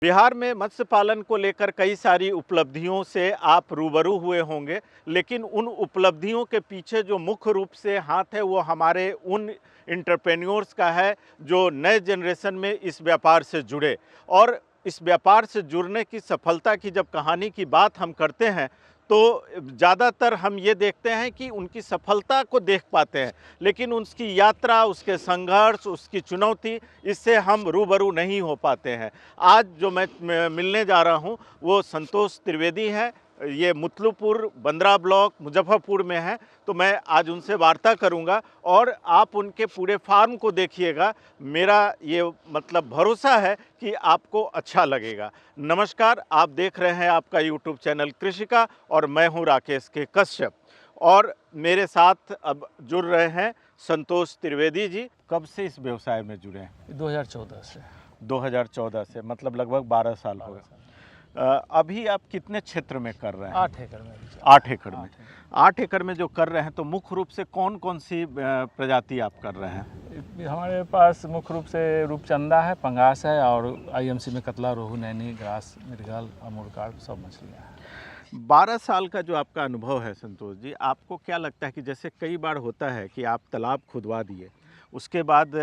बिहार में मत्स्य पालन को लेकर कई सारी उपलब्धियों से आप रूबरू हुए होंगे, लेकिन उन उपलब्धियों के पीछे जो मुख्य रूप से हाथ है वो हमारे उन एंटरप्रेन्योर्स का है जो नए जनरेशन में इस व्यापार से जुड़े। और इस व्यापार से जुड़ने की सफलता की जब कहानी की बात हम करते हैं तो ज़्यादातर हम ये देखते हैं कि उनकी सफलता को देख पाते हैं, लेकिन उसकी यात्रा, उसके संघर्ष, उसकी चुनौती, इससे हम रूबरू नहीं हो पाते हैं। आज जो मैं मिलने जा रहा हूँ वो संतोष त्रिवेदी हैं। ये मुतलुपुर बंदरा ब्लॉक मुजफ्फरपुर में है। तो मैं आज उनसे वार्ता करूंगा और आप उनके पूरे फार्म को देखिएगा। मेरा ये भरोसा है कि आपको अच्छा लगेगा। नमस्कार, आप देख रहे हैं आपका यूट्यूब चैनल कृषि का और मैं हूं राकेश के कश्यप। और मेरे साथ अब जुड़ रहे हैं संतोष त्रिवेदी जी। कब से इस व्यवसाय में जुड़े हैं? 2014 से। 2014 से, मतलब लगभग 12 साल हो गए। अभी आप कितने क्षेत्र में कर रहे हैं? 8 एकड़ में। 8 एकड़ में। 8 एकड़ में जो कर रहे हैं तो मुख्य रूप से कौन कौन सी प्रजाति आप कर रहे हैं? हमारे पास मुख्य रूप से रूपचंदा है, पंगास है और आईएमसी में कतला, रोहू, नैनी, ग्रास, मृगल, अमूर कार्प सब मछलियाँ हैं। 12 साल का जो आपका अनुभव है संतोष जी, आपको क्या लगता है कि जैसे कई बार होता है कि आप तालाब खुदवा दिए, उसके बाद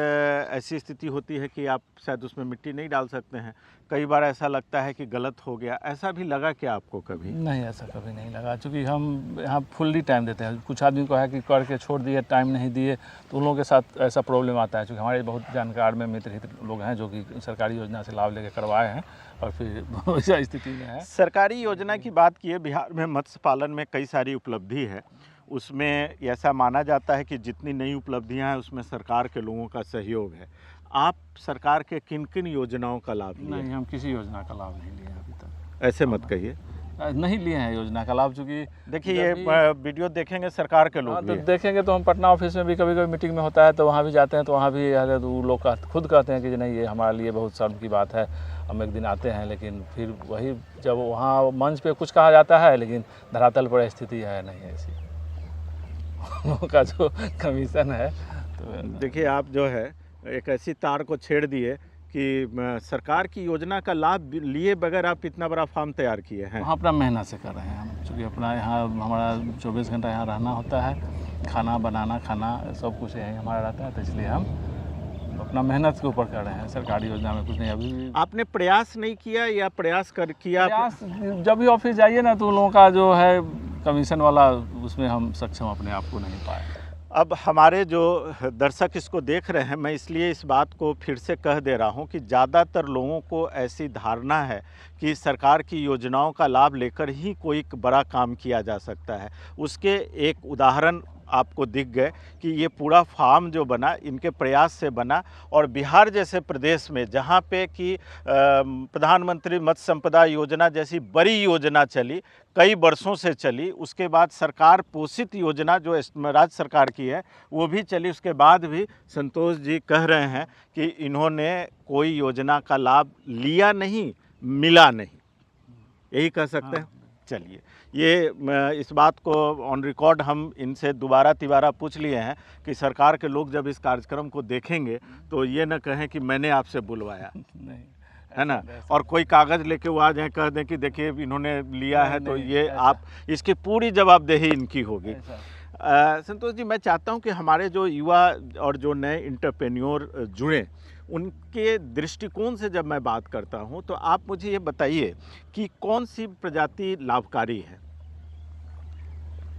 ऐसी स्थिति होती है कि आप शायद उसमें मिट्टी नहीं डाल सकते हैं, कई बार ऐसा लगता है कि गलत हो गया, ऐसा भी लगा क्या आपको कभी? नहीं, ऐसा कभी नहीं लगा, क्योंकि हम यहाँ फुल्ली टाइम देते हैं। कुछ आदमी को है कि करके छोड़ दिए, टाइम नहीं दिए, तो उन लोगों के साथ ऐसा प्रॉब्लम आता है। क्योंकि हमारे बहुत जानकार में मित्र हित लोग हैं जो कि सरकारी योजना से लाभ लेकर करवाए हैं और फिर वैसा स्थिति में है। सरकारी योजना की बात की है, बिहार में मत्स्य पालन में कई सारी उपलब्धि है। उसमें ऐसा माना जाता है कि जितनी नई उपलब्धियां हैं उसमें सरकार के लोगों का सहयोग है। आप सरकार के किन किन योजनाओं का लाभ लिए? नहीं, हम किसी योजना का लाभ नहीं लिए अभी तक। ऐसे मत कहिए। नहीं लिए हैं योजना का लाभ, चूँकि देखिए ये वीडियो देखेंगे सरकार के लोग तो देखेंगे तो हम पटना ऑफिस में भी कभी कभी मीटिंग में होता है तो वहाँ भी जाते हैं, तो वहाँ भी वो लोग खुद कहते हैं कि नहीं ये हमारे लिए बहुत शर्म की बात है, हम एक दिन आते हैं, लेकिन फिर वही जब वहाँ मंच पे कुछ कहा जाता है लेकिन धरातल पर स्थिति है नहीं ऐसी का जो कमीशन है। तो देखिए आप जो है एक ऐसी तार को छेड़ दिए कि सरकार की योजना का लाभ लिए बगैर आप इतना बड़ा फार्म तैयार किए हैं। वहाँ अपना मेहनत से कर रहे हैं हम, क्योंकि अपना यहाँ हमारा 24 घंटा यहाँ रहना होता है, खाना बनाना, खाना सब कुछ यहीं हमारा रहता है, तो इसलिए हम अपना मेहनत के ऊपर कर रहे हैं। सरकारी योजना में कुछ नहीं। अभी आपने प्रयास नहीं किया या प्रयास किया? प्रयास जब भी ऑफिस जाइए ना तो उन लोगों का जो है कमीशन वाला, उसमें हम सक्षम अपने आप को नहीं पाए। अब हमारे जो दर्शक इसको देख रहे हैं, मैं इसलिए इस बात को फिर से कह दे रहा हूं कि ज़्यादातर लोगों को ऐसी धारणा है कि सरकार की योजनाओं का लाभ लेकर ही कोई बड़ा काम किया जा सकता है। उसके एक उदाहरण आपको दिख गए कि ये पूरा फार्म जो बना इनके प्रयास से बना। और बिहार जैसे प्रदेश में जहाँ पे कि प्रधानमंत्री मत्स्य संपदा योजना जैसी बड़ी योजना चली, कई वर्षों से चली, उसके बाद सरकार पोषित योजना जो राज्य सरकार की है वो भी चली, उसके बाद भी संतोष जी कह रहे हैं कि इन्होंने कोई योजना का लाभ लिया नहीं, मिला नहीं, यही कह सकते हैं। चलिए, ये इस बात को ऑन रिकॉर्ड हम इनसे दोबारा तिबारा पूछ लिए हैं कि सरकार के लोग जब इस कार्यक्रम को देखेंगे तो ये न कहें कि मैंने आपसे बुलवाया, नहीं, है ना, और कोई कागज़ लेके वो आ जाए कह दें कि देखिए इन्होंने लिया है, तो ये आप इसकी पूरी जवाबदेही इनकी होगी। संतोष जी, मैं चाहता हूं कि हमारे जो युवा और जो नए एंटरप्रेन्योर जुड़े, उनके दृष्टिकोण से जब मैं बात करता हूं तो आप मुझे ये बताइए कि कौन सी प्रजाति लाभकारी है?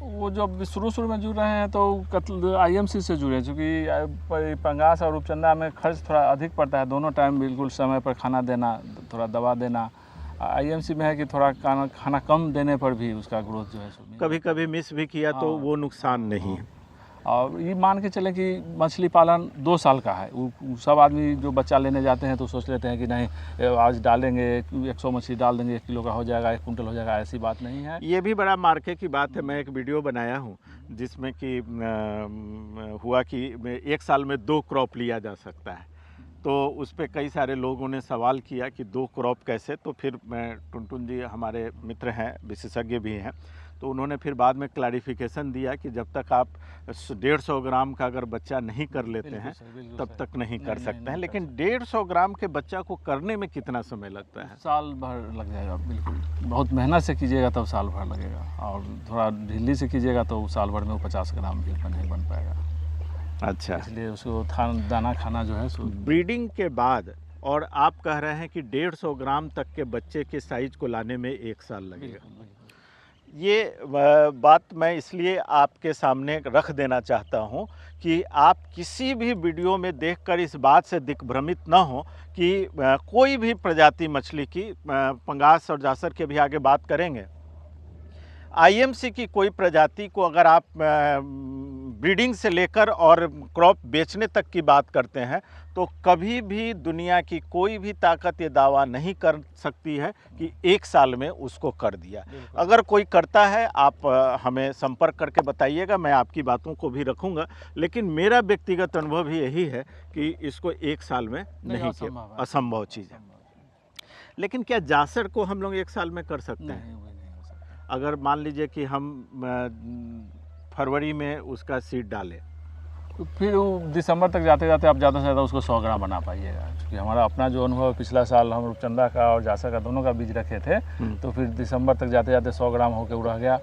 वो जब शुरू में जुड़ रहे हैं तो आईएमसी से जुड़े, क्योंकि पंगास और रूपचंदा में खर्च थोड़ा अधिक पड़ता है, दोनों टाइम बिल्कुल समय पर खाना देना, थोड़ा दवा देना। आईएमसी में है कि थोड़ा खाना कम देने पर भी उसका ग्रोथ जो है कभी कभी मिस भी किया तो वो नुकसान नहीं है। और ये मान के चलें कि मछली पालन 2 साल का है। वो सब आदमी जो बच्चा लेने जाते हैं तो सोच लेते हैं कि नहीं आज डालेंगे 100 मछली डाल देंगे, 1 किलो का हो जाएगा, 1 कुंटल हो जाएगा, ऐसी बात नहीं है। ये भी बड़ा मार्के की बात है। मैं एक वीडियो बनाया हूँ जिसमें कि हुआ कि 1 साल में 2 क्रॉप लिया जा सकता है, तो उस पर कई सारे लोगों ने सवाल किया कि 2 क्रॉप कैसे। तो फिर मैं टुनटुन जी हमारे मित्र हैं, विशेषज्ञ भी हैं, तो उन्होंने फिर बाद में क्लैरिफिकेशन दिया कि जब तक आप 150 ग्राम का अगर बच्चा नहीं कर लेते हैं तब तक नहीं कर सकते हैं। लेकिन 150 ग्राम के बच्चा को करने में कितना समय लगता है? साल भर लग जाएगा, बिल्कुल। बहुत मेहनत से कीजिएगा तब साल भर लगेगा, और थोड़ा ढीली से कीजिएगा तो साल भर में वो 50 ग्राम भी नहीं बन पाएगा। अच्छा, इसलिए उसको दाना खाना जो है ब्रीडिंग के बाद, और आप कह रहे हैं कि 150 ग्राम तक के बच्चे के साइज को लाने में 1 साल लगेगा। ये बात मैं इसलिए आपके सामने रख देना चाहता हूं कि आप किसी भी वीडियो में देखकर इस बात से दिग्भ्रमित न हो कि कोई भी प्रजाति मछली की, पंगास और जासर के भी आगे बात करेंगे, आईएमसी की कोई प्रजाति को अगर आप ब्रीडिंग से लेकर और क्रॉप बेचने तक की बात करते हैं तो कभी भी दुनिया की कोई भी ताकत ये दावा नहीं कर सकती है कि 1 साल में उसको कर दिया। अगर कोई करता है आप हमें संपर्क करके बताइएगा, मैं आपकी बातों को भी रखूंगा, लेकिन मेरा व्यक्तिगत अनुभव यही है कि इसको 1 साल में नहीं किया, असंभव चीज़ है। लेकिन क्या जासर को हम लोग 1 साल में कर सकते हैं? अगर मान लीजिए कि हम फरवरी में उसका सीड डालें तो फिर वो दिसंबर तक जाते जाते आप ज़्यादा से ज़्यादा उसको 100 ग्राम बना पाइएगा, क्योंकि हमारा अपना जो अनुभव पिछला साल हम रूपचंदा का और जासर का दोनों का बीज रखे थे, तो फिर दिसंबर तक जाते जाते 100 ग्राम होकर उड़ गया।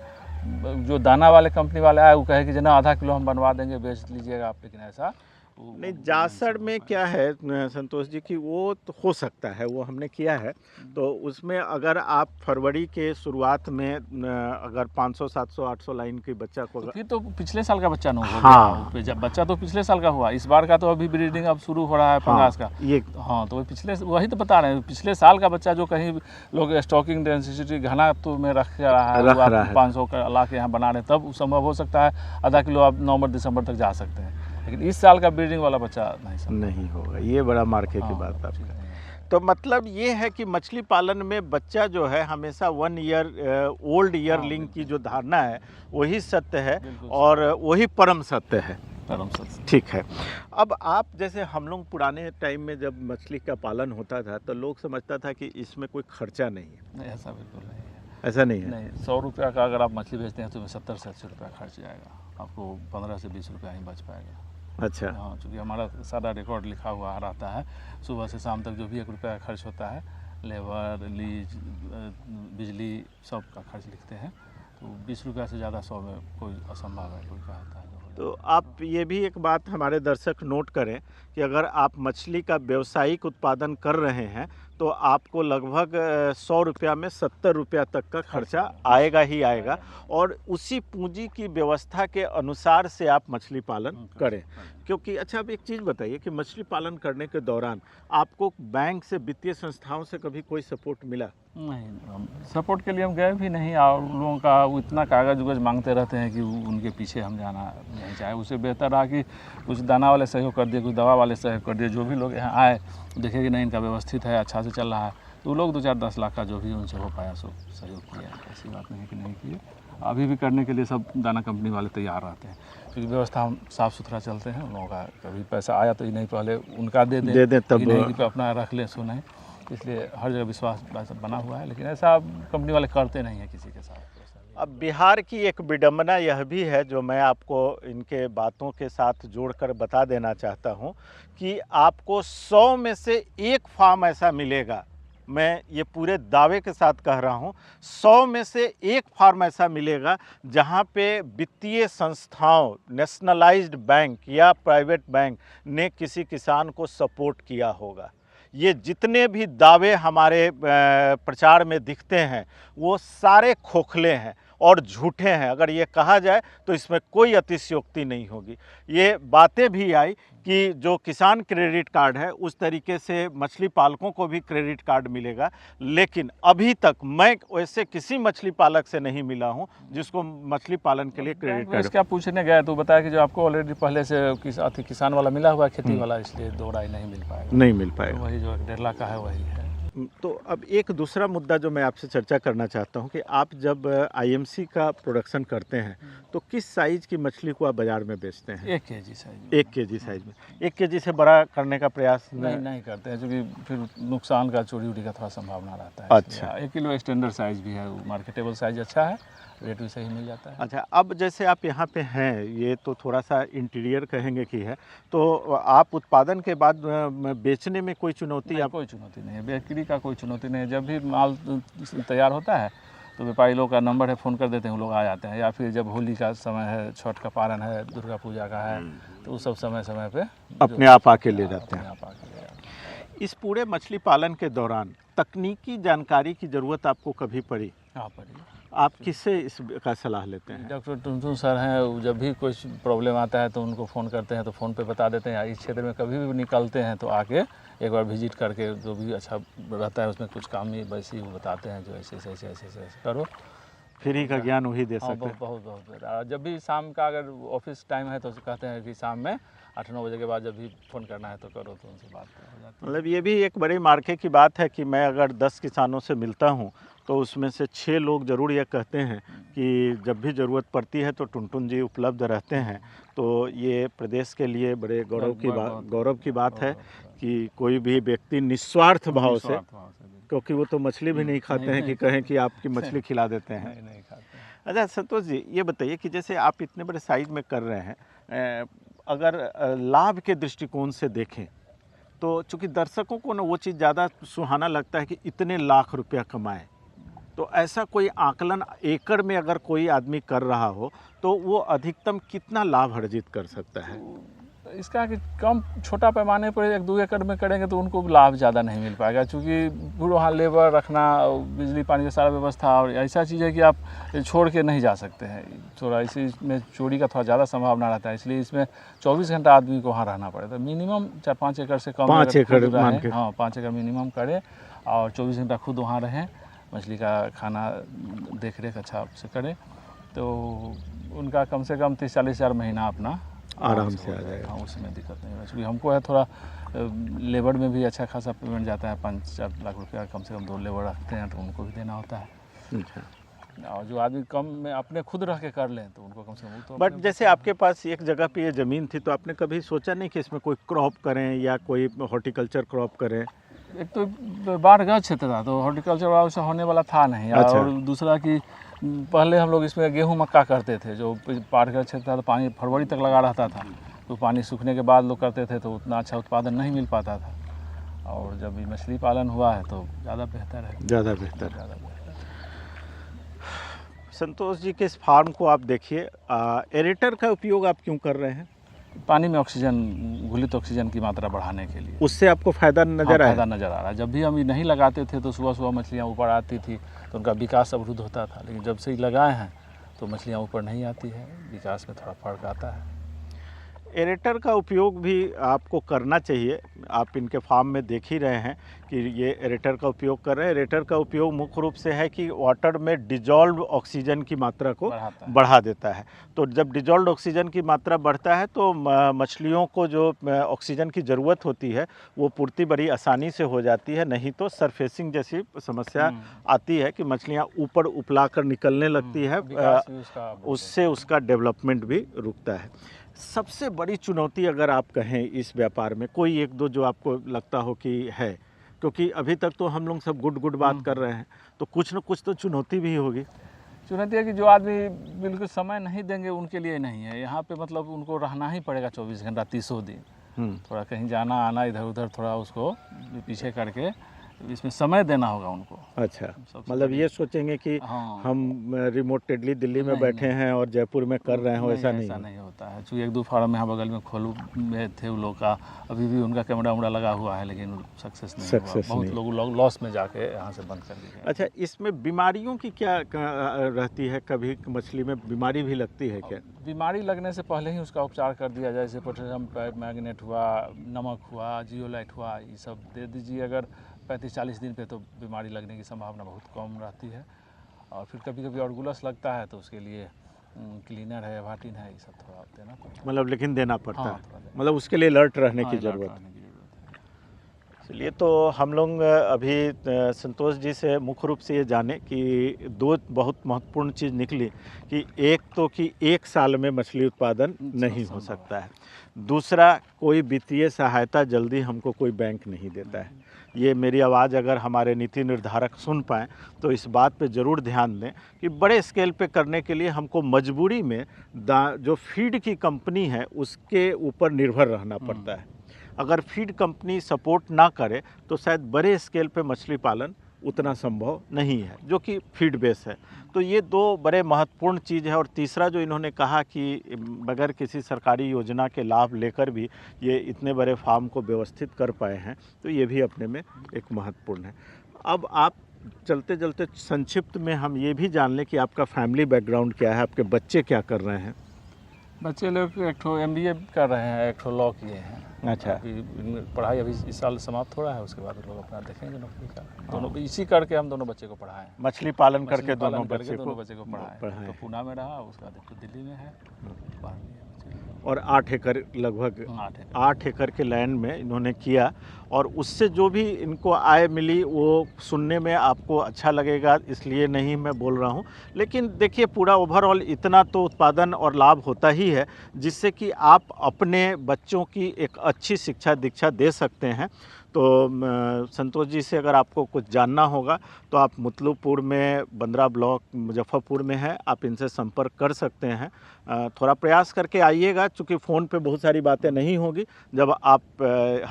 जो दाना वाले कंपनी वाले आए वो कहे कि जना आधा किलो हम बनवा देंगे, बेच लीजिएगा आप, लेकिन ऐसा नहीं। जासर में क्या है संतोष जी कि वो तो हो सकता है, वो हमने किया है, तो उसमें अगर आप फरवरी के शुरुआत में अगर 500 700 800 लाइन के बच्चा को तो फिर तो पिछले साल का बच्चा नहीं होगा। हाँ, जब बच्चा तो पिछले साल का हुआ, इस बार का तो अभी ब्रीडिंग अब शुरू हो रहा है पंगास का। ये हाँ, तो पिछले वही तो बता रहे हैं, पिछले साल का बच्चा जो कहीं लोग स्टॉकिंग डेंसिटी घना तो में रख रहा है 500 का ला के यहाँ बना रहे, तब संभव हो सकता है आधा किलो आप नवंबर दिसंबर तक जा सकते हैं, लेकिन इस साल का ब्रीडिंग वाला बच्चा नहीं होगा। ये बड़ा मार्के की बात आपका। तो मतलब ये है कि मछली पालन में बच्चा जो है हमेशा 1 ईयर ओल्ड ईयरलिंग की जो धारणा है वही सत्य है और वही परम सत्य है। ठीक है। अब आप जैसे हम लोग पुराने टाइम में जब मछली का पालन होता था तो लोग समझता था कि इसमें कोई खर्चा नहीं है। ऐसा बिल्कुल नहीं है। ऐसा नहीं है। नहीं, 100 रुपया का अगर आप मछली बेचते हैं तो उसमें 70 से 80 रुपया खर्च जाएगा, आपको 15 से 20 रुपया ही बच पाएगा। अच्छा। हाँ, चूँकि हमारा सारा रिकॉर्ड लिखा हुआ रहता है, सुबह से शाम तक जो भी 1 रुपया खर्च होता है, लेबर, लीज, बिजली, सब का खर्च लिखते हैं, तो 20 रुपया से ज़्यादा 100 में कोई असंभव है, कोई क्या होता है। तो आप ये भी एक बात हमारे दर्शक नोट करें कि अगर आप मछली का व्यावसायिक उत्पादन कर रहे हैं तो आपको लगभग 100 रुपया में 70 रुपया तक का खर्चा आएगा ही आएगा, और उसी पूंजी की व्यवस्था के अनुसार से आप मछली पालन करें। क्योंकि अच्छा, आप एक चीज़ बताइए कि मछली पालन करने के दौरान आपको बैंक से, वित्तीय संस्थाओं से कभी कोई सपोर्ट मिला? नहीं, सपोर्ट के लिए हम गए भी नहीं, और उन लोगों का इतना कागज़ उगज मांगते रहते हैं कि उनके पीछे हम जाना नहीं चाहे। उससे बेहतर रहा कि कुछ दाना वाले सहयोग कर दिए, कुछ दवा वाले सहयोग कर दिए, जो भी लोग यहाँ आए देखे कि नहीं इनका व्यवस्थित है, अच्छा से चल रहा है, तो लोग 2-4-10 लाख का जो भी उनसे हो पाया सो सहयोग किया। ऐसी बात नहीं कि नहीं किए, अभी भी करने के लिए सब दाना कंपनी वाले तैयार रहते हैं, क्योंकि व्यवस्था हम साफ़ सुथरा चलते हैं। उन लोगों का कभी पैसा आया तो ही नहीं, पहले उनका दे दें तब नहीं कि अपना रख लें, सो नहीं। इसलिए हर जगह विश्वास बना हुआ है, लेकिन ऐसा कंपनी वाले करते नहीं हैं किसी के साथ। अब बिहार की एक विडंबना यह भी है जो मैं आपको इनके बातों के साथ जोड़कर बता देना चाहता हूं कि आपको 100 में से 1 फार्म ऐसा मिलेगा, मैं ये पूरे दावे के साथ कह रहा हूं, 100 में से 1 फार्म ऐसा मिलेगा जहां पे वित्तीय संस्थाओं, नेशनलाइज्ड बैंक या प्राइवेट बैंक ने किसी किसान को सपोर्ट किया होगा। ये जितने भी दावे हमारे प्रचार में दिखते हैं वो सारे खोखले हैं और झूठे हैं। अगर ये कहा जाए तो इसमें कोई अतिशयोक्ति नहीं होगी। ये बातें भी आई कि जो किसान क्रेडिट कार्ड है उस तरीके से मछली पालकों को भी क्रेडिट कार्ड मिलेगा, लेकिन अभी तक मैं वैसे किसी मछली पालक से नहीं मिला हूं जिसको मछली पालन के लिए क्रेडिट कार्ड। क्या पूछने गए तो बताया कि जो आपको ऑलरेडी पहले से किसान वाला मिला हुआ है, खेती वाला, इसलिए दोहराई नहीं मिल पाएगा। नहीं मिल पाएगा, वही जो 1.5 लाख का है वही है। तो अब एक दूसरा मुद्दा जो मैं आपसे चर्चा करना चाहता हूं कि आप जब आईएमसी का प्रोडक्शन करते हैं तो किस साइज़ की मछली को आप बाज़ार में बेचते हैं? 1 केजी साइज। 1 केजी साइज़ में। 1 केजी से बड़ा करने का प्रयास नहीं करते हैं, क्योंकि फिर नुकसान का, चोरी उड़ी का थोड़ा संभावना रहता है। अच्छा। 1 किलो स्टैंडर्ड साइज़ भी है, मार्केटेबल साइज़ अच्छा है, रेट भी सही मिल जाता है। अच्छा, अब जैसे आप यहाँ पे हैं, ये तो थोड़ा सा इंटीरियर कहेंगे कि है, तो आप उत्पादन के बाद बेचने में कोई चुनौती नहीं, आप? कोई चुनौती नहीं है, बिक्री का कोई चुनौती नहीं है। जब भी माल तैयार होता है तो व्यापारी लोग का नंबर है, फ़ोन कर देते हैं, वो लोग आ जाते हैं। या फिर जब होली का समय है, छठ का पारण है, दुर्गा पूजा का है, तो उस सब समय पे अपने आप आके ले जाते हैं। अपने आप आके ले जाते हैं। इस पूरे मछली पालन के दौरान तकनीकी जानकारी की ज़रूरत आपको कभी पड़ी? हाँ, पड़ी। आप किससे इसका सलाह लेते हैं? डॉक्टर टुनटुन सर हैं, वो जब भी कोई प्रॉब्लम आता है तो उनको फ़ोन करते हैं, तो फ़ोन पे बता देते हैं। इस क्षेत्र में कभी भी निकलते हैं तो आके एक बार विजिट करके जो भी अच्छा रहता है उसमें कुछ काम ही वैसे ही वो बताते हैं, जो ऐसे ऐसे ऐसे ऐसे ऐसे करो। फ्री का ज्ञान वही दे हाँ, सकते हैं। बहुत बहुत बेहतर। जब भी शाम का अगर ऑफिस टाइम है तो कहते हैं कि शाम में 8-9 बजे के बाद जब भी फ़ोन करना है तो करो, तो उनसे बात हो जाती है। मतलब ये भी एक बड़ी मार्के की बात है कि मैं अगर 10 किसानों से मिलता हूँ तो उसमें से 6 लोग ज़रूर ये कहते हैं कि जब भी ज़रूरत पड़ती है तो टुनटुन जी उपलब्ध रहते हैं। तो ये प्रदेश के लिए बड़े गौरव की बात है कि कोई भी व्यक्ति निस्वार्थ भाव से, क्योंकि वो तो मछली भी नहीं खाते हैं कि कहें कि आपकी मछली खिला देते हैं। नहीं खाते हैं। अच्छा संतोष जी, ये बताइए कि जैसे आप इतने बड़े साइज में कर रहे हैं, अगर लाभ के दृष्टिकोण से देखें तो चूंकि दर्शकों को ना वो चीज़ ज़्यादा सुहाना लगता है कि इतने लाख रुपया कमाए, तो ऐसा कोई आकलन एकड़ में अगर कोई आदमी कर रहा हो तो वो अधिकतम कितना लाभ अर्जित कर सकता है? इसका कि कम छोटा पैमाने पर 1-2 एकड़ में करेंगे तो उनको लाभ ज़्यादा नहीं मिल पाएगा, क्योंकि पूरा वहाँ लेबर रखना, बिजली पानी का सारा व्यवस्था, और ऐसा चीज़ है कि आप छोड़ के नहीं जा सकते हैं। थोड़ा इसमें चोरी का थोड़ा ज़्यादा संभावना रहता है, इसलिए इसमें 24 घंटा आदमी को वहाँ रहना पड़ेगा। मिनिमम 4-5 एकड़ से कम 5 एकड़ मान के, हाँ 5 एकड़ मिनिमम करें और 24 घंटा खुद वहाँ रहें, मछली का खाना देख रेख अच्छा से करें, तो उनका कम से कम 30-40 हज़ार महीना अपना आराम से आ जाएगा। हाँ, उसमें दिक्कत नहीं है, क्योंकि हमको है थोड़ा लेबर में भी अच्छा खासा पेमेंट जाता है। 5-4 लाख रुपया कम से कम 2 लेबर रखते हैं तो उनको भी देना होता है। अच्छा। और जो आदमी कम में अपने खुद रह के कर लें तो उनको कम से कम तो। बट जैसे आपके पास एक जगह पे ये ज़मीन थी, तो आपने कभी सोचा नहीं कि इसमें कोई क्रॉप करें या कोई हॉर्टिकल्चर क्रॉप करें? एक तो बाढ़ग्रस्त क्षेत्र था तो हॉर्टिकल्चर वैसा होने वाला था नहीं। अच्छा। और दूसरा कि पहले हम लोग इसमें गेहूँ मक्का करते थे, जो बाढ़ग्रस्त क्षेत्र था तो पानी फरवरी तक लगा रहता था, तो पानी सूखने के बाद लोग करते थे तो उतना अच्छा उत्पादन नहीं मिल पाता था। और जब ये मछली पालन हुआ है तो ज़्यादा बेहतर है। ज़्यादा बेहतर। संतोष जी के इस फार्म को आप देखिए, एरेटर का उपयोग आप क्यों कर रहे हैं? पानी में ऑक्सीजन, घुलित ऑक्सीजन की मात्रा बढ़ाने के लिए। उससे आपको फ़ायदा नज़र आया? फ़ायदा नज़र आ रहा है। जब भी हम ये नहीं लगाते थे तो सुबह सुबह मछलियाँ ऊपर आती थी तो उनका विकास अवरुद्ध होता था, लेकिन जब से ही लगाए हैं तो मछलियाँ ऊपर नहीं आती है, विकास में थोड़ा फ़र्क आता है। एरेटर का उपयोग भी आपको करना चाहिए। आप इनके फार्म में देख ही रहे हैं कि ये एरेटर का उपयोग कर रहे हैं। एरेटर का उपयोग मुख्य रूप से है कि वाटर में डिजॉल्व ऑक्सीजन की मात्रा को बढ़ा देता है। तो जब डिजॉल्व ऑक्सीजन की मात्रा बढ़ता है तो मछलियों को जो ऑक्सीजन की ज़रूरत होती है वो पूर्ति बड़ी आसानी से हो जाती है। नहीं तो सरफेसिंग जैसी समस्या आती है कि मछलियाँ ऊपर उपला कर निकलने लगती है, उससे उसका डेवलपमेंट भी रुकता है। सबसे बड़ी चुनौती अगर आप कहें इस व्यापार में, कोई एक दो जो आपको लगता हो कि है, क्योंकि अभी तक तो हम लोग सब गुड बात कर रहे हैं, तो कुछ न कुछ तो चुनौती भी होगी। चुनौती है कि जो आदमी बिल्कुल समय नहीं देंगे उनके लिए नहीं है। यहाँ पे मतलब उनको रहना ही पड़ेगा 24 घंटा 30 दिन। थोड़ा कहीं जाना आना इधर उधर थोड़ा उसको पीछे करके इसमें समय देना होगा उनको। अच्छा, मतलब ये सोचेंगे कि हाँ, हम रिमोटेडली दिल्ली में बैठे हैं और जयपुर में कर रहे हैं, ऐसा नहीं होता है। चूँकि 1-2 फार्म यहाँ बगल में खोलू में थे वो लोग का, अभी भी उनका कैमरा वैमरा लगा हुआ है लेकिन सक्सेस नहीं हुआ। बहुत लोग लॉस में जाके यहाँ से बंद कर दिए। अच्छा, इसमें बीमारियों की क्या रहती है? कभी मछली में बीमारी भी लगती है क्या? बीमारी लगने से पहले ही उसका उपचार कर दिया जाए, जैसे पोटेशियम मैग्नेट हुआ, नमक हुआ, जियोलाइट हुआ, ये सब दे दीजिए। अगर 35-40 दिन पे तो बीमारी लगने की संभावना बहुत कम रहती है। और फिर कभी कभी ऑर्गुलस लगता है तो उसके लिए क्लीनर है, एवार्टिन है, ये सब थोड़ा देना पड़ता है। मतलब लेकिन देना पड़ता हाँ, है, मतलब उसके लिए अलर्ट रहने की ज़रूरत है। चलिए, तो हम लोग अभी संतोष जी से मुख्य रूप से ये जाने कि दो बहुत महत्वपूर्ण चीज़ निकली कि एक तो कि एक साल में मछली उत्पादन नहीं हो सकता है, दूसरा कोई वित्तीय सहायता जल्दी हमको कोई बैंक नहीं देता है। ये मेरी आवाज़ अगर हमारे नीति निर्धारक सुन पाएँ तो इस बात पे ज़रूर ध्यान दें कि बड़े स्केल पे करने के लिए हमको मजबूरी में जो फीड की कंपनी है उसके ऊपर निर्भर रहना पड़ता है। अगर फीड कंपनी सपोर्ट ना करे तो शायद बड़े स्केल पे मछली पालन उतना संभव नहीं है, जो कि फीड बेस है। तो ये दो बड़े महत्वपूर्ण चीज़ है। और तीसरा जो इन्होंने कहा कि बगैर किसी सरकारी योजना के लाभ लेकर भी ये इतने बड़े फार्म को व्यवस्थित कर पाए हैं, तो ये भी अपने में एक महत्वपूर्ण है। अब आप चलते चलते संक्षिप्त में हम ये भी जान लें कि आपका फैमिली बैकग्राउंड क्या है, आपके बच्चे क्या कर रहे हैं? बच्चे लोग एक ठो MBA कर रहे हैं, एक ठो लॉ किए हैं। अच्छा। अभी पढ़ाई अभी इस साल समाप्त हो रहा है, उसके बाद लोग अपना देखेंगे नौकरी का। दोनों इसी करके हम दोनों बच्चे को पढ़ाएं, मछली पालन करके दोनों बच्चे को पढ़ाएं। तो पूना में रहा, उसके बाद एक तो दिल्ली में है, पढ़ लिया। और 8 एकड़ लगभग 8 एकड़ के लैंड में इन्होंने किया, और उससे जो भी इनको आय मिली वो सुनने में आपको अच्छा लगेगा, इसलिए नहीं मैं बोल रहा हूँ। लेकिन देखिए, पूरा ओवरऑल इतना तो उत्पादन और लाभ होता ही है जिससे कि आप अपने बच्चों की एक अच्छी शिक्षा दीक्षा दे सकते हैं। तो संतोष जी से अगर आपको कुछ जानना होगा तो आप मुतलुपुर में, बंदरा ब्लॉक मुजफ्फरपुर में है, आप इनसे संपर्क कर सकते हैं। थोड़ा प्रयास करके आइएगा, चूँकि फ़ोन पे बहुत सारी बातें नहीं होगी, जब आप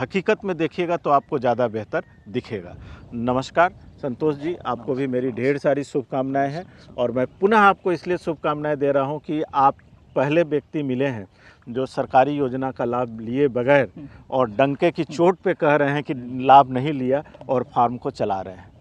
हकीकत में देखिएगा तो आपको ज़्यादा बेहतर दिखेगा। नमस्कार संतोष जी, आपको भी मेरी ढेर सारी शुभकामनाएं हैं। और मैं पुनः आपको इसलिए शुभकामनाएं दे रहा हूं कि आप पहले व्यक्ति मिले हैं जो सरकारी योजना का लाभ लिए बगैर और डंके की चोट पे कह रहे हैं कि लाभ नहीं लिया और फार्म को चला रहे हैं।